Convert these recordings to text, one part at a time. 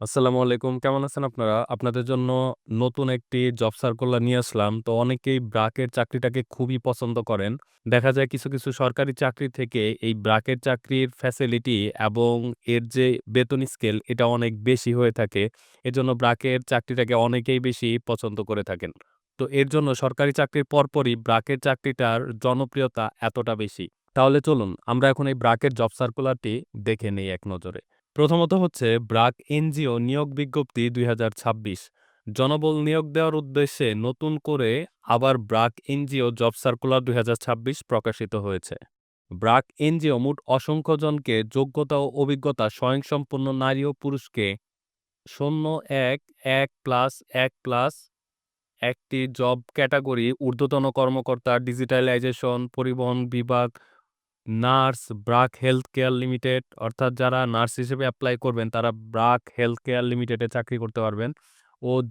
আসসালামু আলাইকুম। কেমন আছেন আপনারা? আপনাদের জন্য নতুন একটি জব সার্কুলার নিয়ে আসলাম। তো অনেকেই ব্র্যাকের চাকরিটাকে খুবই পছন্দ করেন। দেখা যায় কিছু সরকারি চাকরি থেকে এই ব্র্যাকের চাকরির ফ্যাসিলিটি এবং এর যে বেতন স্কেল এটা অনেক বেশি হয়ে থাকে। এজন্য ব্র্যাকের চাকরিটাকে অনেকেই বেশি পছন্দ করে থাকেন। তো এর জন্য সরকারি চাকরির পরপরই ব্র্যাকের চাকরিটার জনপ্রিয়তা এতটা বেশি। তাহলে চলুন আমরা এখন এই ব্র্যাকের জব সার্কুলারটি দেখে নেই এক নজরে। প্রথমত হচ্ছে ব্র্যাক এনজিও নিয়োগ বিজ্ঞপ্তি ২০২৬ জনবল নিয়োগ দেওয়ার উদ্দেশ্যে নতুন করে আবার ব্র্যাক এনজিও জব সার্কুলার ২০২৬ প্রকাশিত হয়েছে। ব্র্যাক এনজিও মোট অসংখ্য জনকে যোগ্যতা ও অভিজ্ঞতা স্বয়ংসম্পূর্ণ নারী ও পুরুষকে ০১ ১+১+১ একটি জব ক্যাটাগরি ঊর্ধ্বতন কর্মকর্তা, ডিজিটালাইজেশন, পরিবহন বিভাগ, nurse, BRAC health care limited অর্থাৎ যারা নার্স হিসেবে এপ্লাই করবেন তারা ব্র্যাক হেলথ কেয়ার লিমিটেডে চাকরি করতে পারবেন ও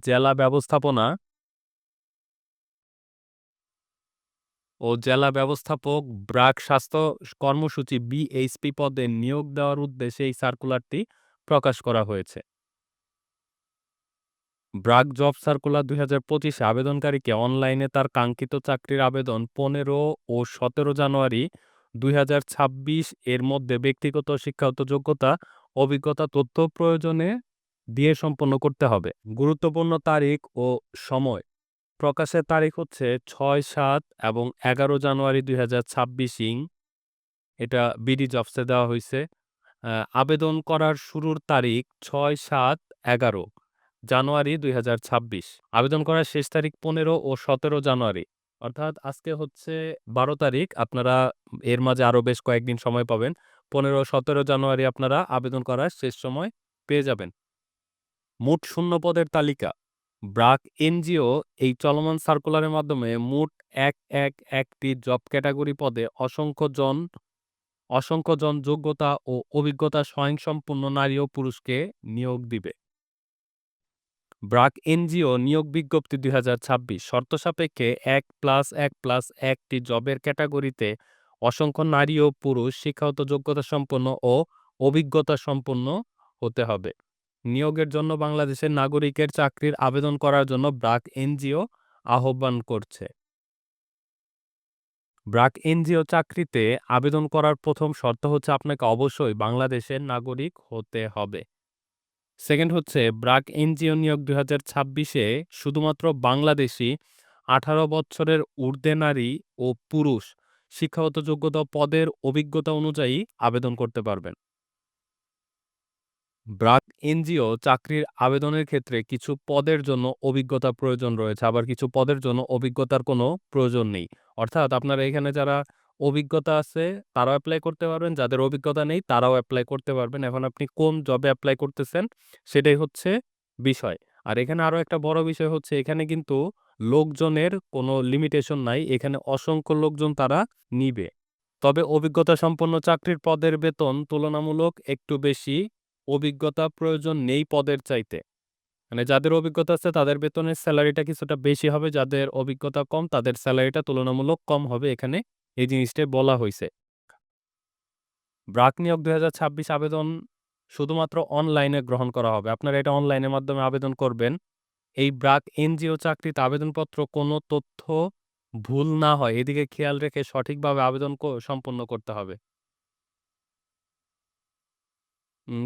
জেলা ব্যবস্থাপক ব্র্যাক স্বাস্থ্য কর্মসূচি বিএইচপি পদে নিয়োগ দেওয়ার উদ্দেশ্যে এই সার্কুলারটি প্রকাশ করা হয়েছে। ব্র্যাক জব সার্কুলার ২০২৫ আবেদনকারীকে অনলাইনে তার কাঙ্ক্ষিত চাকরির আবেদন ১৫ ও ১৭ জানুয়ারি ২০২৬ এর মধ্যে ব্যক্তিগত শিক্ষাগত যোগ্যতা, অভিজ্ঞতা তথ্য প্রয়োজনে দিয়ে সম্পন্ন করতে হবে। গুরুত্বপূর্ণ তারিখ ও সময় প্রকাশের তারিখ হচ্ছে ৬, ৭ এবং ১১ জানুয়ারি ২০২৬ এটা বিডি জবসে দেওয়া হইছে। আবেদন করার শুরুর তারিখ ৬, ৭, ১১ জানুয়ারি ২০২৬। আবেদন করার শেষ তারিখ ১৫ ও ১৭ জানুয়ারি। অর্থাৎ আজকে হচ্ছে ১২ তারিখ। আপনারা এর মাঝে আরো বেশ কয়েকদিন সময় পাবেন। ১৫-১৭ জানুয়ারি আপনারা আবেদন করার শেষ সময় পেয়ে যাবেন। মোট শূন্য পদের তালিকা। ব্র্যাক এনজিও এই চলমান সার্কুলারের মাধ্যমে মোট ১টি জব ক্যাটাগরি পদে অসংখ্য জন যোগ্যতা ও অভিজ্ঞতা স্বয়ংসম্পূর্ণ নারী ও পুরুষকে নিয়োগ দিবে। ব্র্যাক এনজিও নিয়োগ বিজ্ঞপ্তি ২০২৬ শর্ত সাপেক্ষে ১+১+১টি জবের ক্যাটাগরিতে অসংখ্য নারী ও পুরুষ শিক্ষাগত যোগ্যতা সম্পন্ন ও অভিজ্ঞতা সম্পন্ন হতে হবে। নিয়োগের জন্য বাংলাদেশের নাগরিকের চাকরির আবেদন করার জন্য ব্র্যাক এনজিও আহ্বান করছে। ব্র্যাক এনজিও চাকরিতে আবেদন করার প্রথম শর্ত হচ্ছে আপনাকে অবশ্যই বাংলাদেশের নাগরিক হতে হবে। সেকেন্ড হচ্ছে ব্র্যাক এনজিও নিয়োগ ২০২৬ শুধুমাত্র বাংলাদেশী ১৮ বছরের ঊর্ধ্বে নারী ও পুরুষ শিক্ষাগত যোগ্যতা ও পদের অভিজ্ঞতা অনুযায়ী আবেদন করতে পারবেন। ব্র্যাক এনজিও চাকরির আবেদনের ক্ষেত্রে কিছু পদের জন্য অভিজ্ঞতা প্রয়োজন রয়েছে, আবার কিছু পদের জন্য অভিজ্ঞতার কোনো প্রয়োজন নেই। অর্থাৎ আপনারা এখানে যারা অভিজ্ঞতা আছে তারাও এপ্লাই করতে পারবেন, যাদের অভিজ্ঞতা নেই তারাও এপ্লাই করতে পারবেন। এখন আপনি কোন জবে এপ্লাই করতেছেন সেটাই হচ্ছে বিষয়। আর এখানে আরো একটা বড় বিষয় হচ্ছে এখানে কিন্তু লোকজনের কোনো লিমিটেশন নাই। এখানে অসংখ্য লোকজন তারা নিবে। তবে অভিজ্ঞতা সম্পন্ন চাকরির পদের বেতন তুলনামূলক একটু বেশি। অভিজ্ঞতা প্রয়োজন নেই পদের চাইতে। মানে যাদের অভিজ্ঞতা আছে তাদের বেতনের সেলারিটা কিছুটা বেশি হবে, যাদের অভিজ্ঞতা কম তাদের সেলারিটা তুলনামূলক কম হবে। এখানে এই জিনিসটাই বলা হইছে। ব্র্যাক নিয়োগ ২০২৬ আবেদন শুধুমাত্র অনলাইনে গ্রহণ করা হবে। আপনারা এটা অনলাইনের মাধ্যমে আবেদন করবেন। এই ব্র্যাক এনজিও চাকরিতে আবেদনপত্র কোনো তথ্য ভুল না হয় এদিকে খেয়াল রেখে সঠিকভাবে আবেদন সম্পন্ন করতে হবে।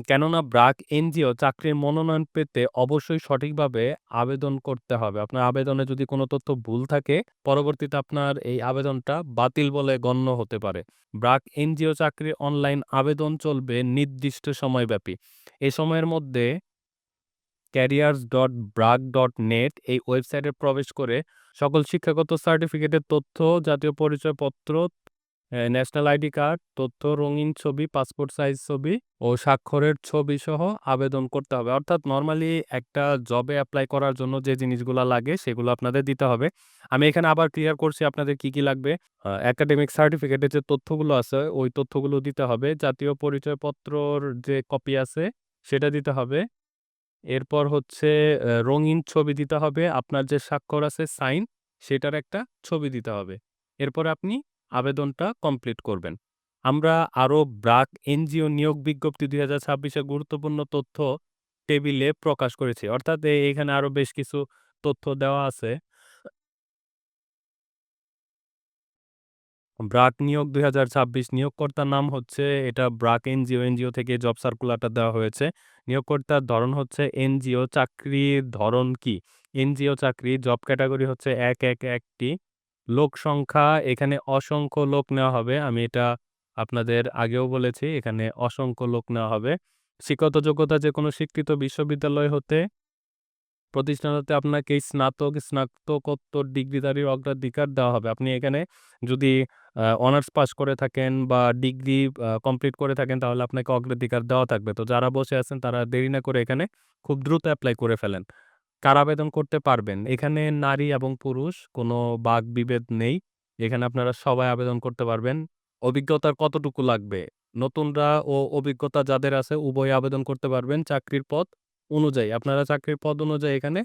কেননা ব্র্যাক এনজিও চাকরির মনোনয়ন পেতে অবশ্যই সঠিকভাবে আবেদন করতে হবে। আপনার আবেদনে যদি কোনো তথ্য ভুল থাকে, পরবর্তীতে আপনার এই আবেদনটা বাতিল বলে গণ্য হতে পারে। ব্র্যাক এনজিও চাকরির অনলাইন আবেদন চলবে নির্দিষ্ট সময়ব্যাপী। এ সময়ের মধ্যে careers.bragg.net এই ওয়েবসাইটে প্রবেশ করে সকল শিক্ষাগত সার্টিফিকেটের তথ্য, জাতীয় পরিচয়পত্র, ন্যাশনাল আইডি কার্ড, তথ্য, রঙিন ছবি, পাসপোর্ট সাইজ ছবি ও স্বাক্ষরের ছবি সহ আবেদন করতে হবে। অর্থাৎ নরমালি একটা জবে এপ্লাই করার জন্য যে জিনিসগুলা লাগে সেগুলো আপনাদের দিতে হবে। আমি এখানে আবার ক্লিয়ার করছি আপনাদের কি লাগবে। একাডেমিক সার্টিফিকেটের যে তথ্যগুলো আছে ওই তথ্যগুলো দিতে হবে। জাতীয় পরিচয়পত্রর যে কপি আছে সেটা দিতে হবে। এরপর হচ্ছে রঙিন ছবি দিতে হবে। আপনার যে স্বাক্ষর আছে সাইন সেটার একটা ছবি দিতে হবে। এরপর আপনি আবেদনটা কমপ্লিট করবেন। আমরা আরো ব্র্যাক এনজিও নিয়োগ বিজ্ঞপ্তি ২০২৬ এর গুরুত্বপূর্ণ তথ্য টেবিলে প্রকাশ করেছি। অর্থাৎ এখানে আরো বেশ কিছু তথ্য দেওয়া আছে। ব্র্যাক নিয়োগ ২০২৬ নিয়োগকর্তার নাম হচ্ছে এটা ব্র্যাক এনজিও, এনজিও থেকে জব সার্কুলারটা দেওয়া হয়েছে। নিয়োগকর্তার ধরন হচ্ছে এনজিও, চাকরির ধরন কি? এনজিও চাকরি, জব ক্যাটেগরি হচ্ছে ১ টি। লোক সংখ্যা এখানে অসংখ্য লোক নেওয়া হবে। আমি এটা আপনাদের আগেও বলেছি, এখানে অসংখ্য লোক নেওয়া হবে। শিক্ষাগত যোগ্যতা যেকোনো স্বীকৃত বিশ্ববিদ্যালয় হতে প্রতিষ্ঠান হতে আপনাকে স্নাতক, স্নাতকোত্তর ডিগ্রিধারীর অগ্রাধিকার দেওয়া হবে। আপনি এখানে যদি অনার্স পাস করে থাকেন বা ডিগ্রি কমপ্লিট করে থাকেন তাহলে আপনাকে অগ্রাধিকার দেওয়া থাকবে। তো যারা বসে আছেন তারা দেরি না করে এখানে খুব দ্রুত এপ্লাই করে ফেলেন। কারা আবেদন করতে পারবেন? এখানে নারী এবং পুরুষ কোনো বাক-বিভেদ নেই। এখানে আপনারা সবাই আবেদন করতে পারবেন। অভিজ্ঞতার কতটুকু লাগবে? নতুনরা ও অভিজ্ঞতা যাদের আছে উভয়ে আবেদন করতে পারবেন চাকরির পদ অনুযায়ী। আপনারা চাকরির পদ অনুযায়ী এখানে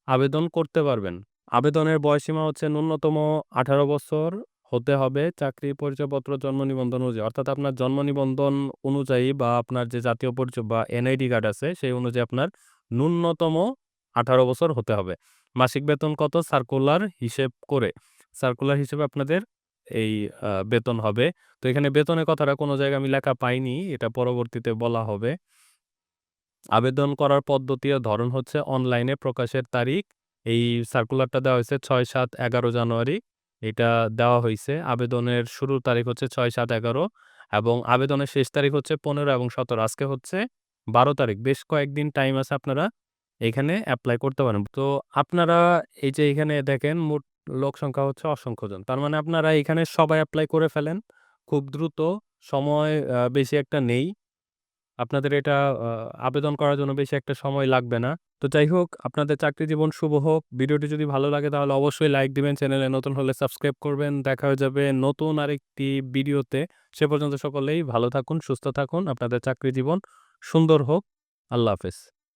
আবেদন করতে পারবেন। আবেদনের বয়সসীমা হচ্ছে ন্যূনতম ১৮ বছর হতে হবে চাকরির পরিচয়পত্র জন্ম নিবন্ধন অনুযায়ী। অর্থাৎ আপনার জন্ম নিবন্ধন অনুযায়ী বা আপনার যে জাতীয় পরিচয় বা এনআইডি কার্ড আছে সেই অনুযায়ী আপনার ন্যূনতম ১৮ বছর হতে হবে। মাসিক বেতন কত? সার্কুলার হিসেব করে। সার্কুলার হিসেবে আপনাদের এই বেতন হবে। তো এখানে বেতনের কথাটা কোনো জায়গায় আমি লেখা পাইনি। এটা পরবর্তীতে বলা হবে। আবেদন করার পদ্ধতি ও ধরন হচ্ছে অনলাইনে প্রকাশের তারিখ। এই সার্কুলারটা দেওয়া হয়েছে ৬, ৭, ১১ জানুয়ারি। এটা দেওয়া হইছে। আবেদনের শুরুর তারিখ হচ্ছে ৬, ৭, ১১ এবং আবেদনের শেষ তারিখ হচ্ছে ১৫ এবং ১৭। আজকে হচ্ছে ১২ তারিখ। বেশ কয়েকদিন টাইম আছে আপনারা এখানে এপ্লাই করতে পারেন। তো আপনারা এই যে এখানে দেখেন মোট লোক সংখ্যা হচ্ছে অসংখ্য জন। তার মানে আপনারা এখানে সবাই এপ্লাই করে ফেলেন। খুব দ্রুত সময় বেশি একটা নেই। আপনাদের এটা আ আবেদন করার জন্য বেশি একটা সময় লাগবে না। তো যাই হোক আপনাদের চাকরি জীবন শুভ হোক। ভিডিওটি যদি ভালো লাগে তাহলে অবশ্যই লাইক দিবেন। চ্যানেলে নতুন হলে সাবস্ক্রাইব করবেন। দেখা হয়ে যাবে নতুন আরেকটি ভিডিওতে। সে পর্যন্ত সকলেই ভালো থাকুন, সুস্থ থাকুন। আপনাদের চাকরি জীবন সুন্দর হোক। আল্লাহ হাফেজ।